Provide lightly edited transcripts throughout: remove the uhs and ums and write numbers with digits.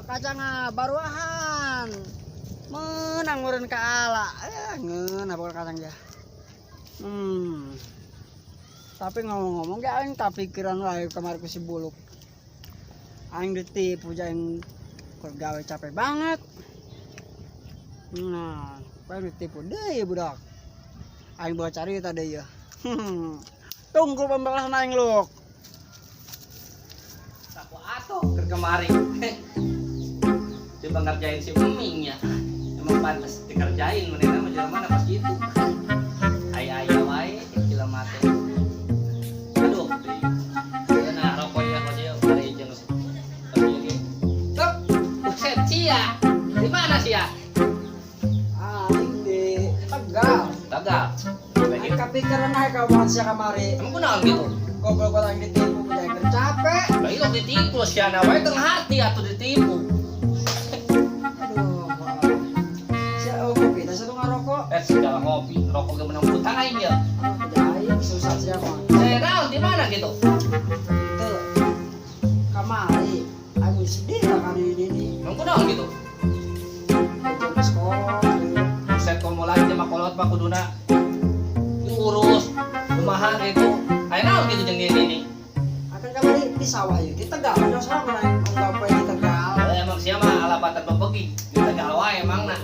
kacang baruahan. Menang meureun ka ala. Ngeun apa kacang ya. Tapi ngomong-ngomong ge aing tak pikiran wae kamari ku si Buluk. Aing ditipu aing gawe capek banget. Nah, paling ditipu deui budak. Aing bawa cari tadi ya. Tunggu pembalasan aing Luk. Aku atuh ke kemari. Coba ngerjain si Uming ya. Emang pantas dikerjain menena mah jelema pas gitu. Aya-aya wae kila mate. Aduh. Nah, rokoknya dari jeung lagi. Tok, buset cia. Di mana cia? Aing di Tegal. Tegal. Aing kepikiran ae ka omongan sia kamari. Emang kunaon gitu? Goblok aing ditipu punya aing capek. Lah iya ditipu sia na wae tengah hati atuh ditipu. Aduh. Sia kopi teh satu ngarokok. Segala ngopi, rokok ge menang putang aing ya. Aing susah sia mah. Saya naon di mana gitu? Teu. Kamari aing sedih lah kali ini. Emang kunaon gitu? Jam sekolah. Set komo lagi mah kolot mah kuduna diurus kumaha gitu. Aya naon gitu jeung ini. Akan kamari di sawah ieu di Tegal. Terus orang main nggawe di Tegal. Emang sia mah alapatan bebegi di Tegal wae emangna.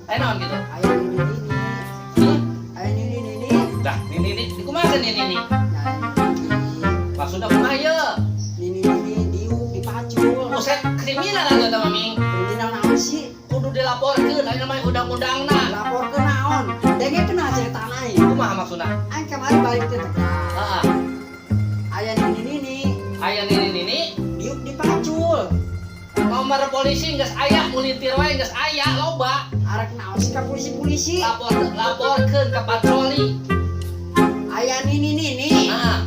Aya naon gitu? Aya ini. Aya ini. Dah, ini di kumaha ini. Nah, Maksudna kumaha ye? ini diuk dipacul. Buset kriminal atuh eta mah Ming. Kriminal naon sih? Kudu dilaporkeun aya mah undang-undangna. Lapor ke naon? Denge kena cerita naik. Kumaha maksudna? Aing kemarin balik ke Tegal. Heeh. Aya ini. Aya ini. Diuk dipacul. Nomor polisi geus aya, mulintir wae geus aya, loba. Arek naon sih ka polisi? Laporkeun ka patroli. Aya ini. Heeh.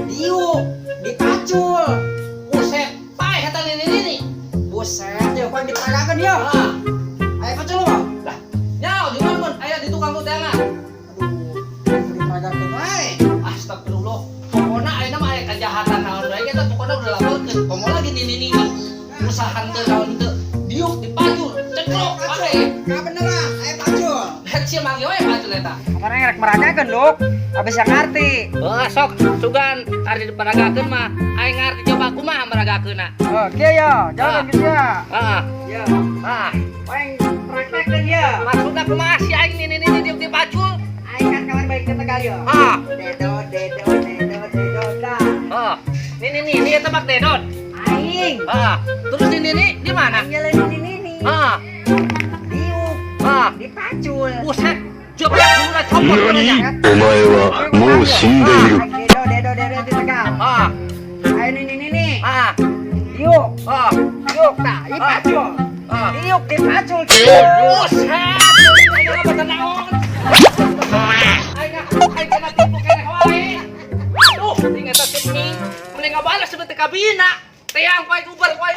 Diuk dipacul. Buset, paeh eta ini. Buset, ya kan diperagakeun ya. Heeh. Aya pacul mah. Lah, nyaho di mana mun aya di tukang tutengan. Aduh, diperagakeun wae. Astagfirullah. Pokona ayeuna mah aya kejahatan naon bae eta pokona udah laporkeun. Komo lagi ini. Usahan teu naon teu. Diuk dipacul, ceklok pae. Ka beneran, aya pacul. Het sia mangge wae pacul eta. Kapan rek meragakeun, Luk? Abis yang ngarti. Heeh, sok sugan ari diparagakeun mah aing ngarti coba kumaha maragakeunna. Oke ya, jalan gitu ya. Heeh. Ya, Ah, aing praktekeun ya. maksudna kumaha si aing ini diuk dipacul? Aing kan kawan balik ke Tegal ya. Ah, Dedo dah. oh. Ini eta bak dedot. Aing. Ah, terus ini di mana? Aing jalan ini. Ah, Diuk ah. dipacul. Buset, coba dulu copot Nani? aja. お前はもう死んでいる。 Aing dedo di Tegal. Ah, Aing ini. ah, Diuk ah, nah, dipacul. ah. Diuk dipacul. Buset, aing apa tenaon? Aing kena tipu keneh wae. Aduh, tinggal tak mending ngabalas sebetulnya kabina. Teang pae kubar wae.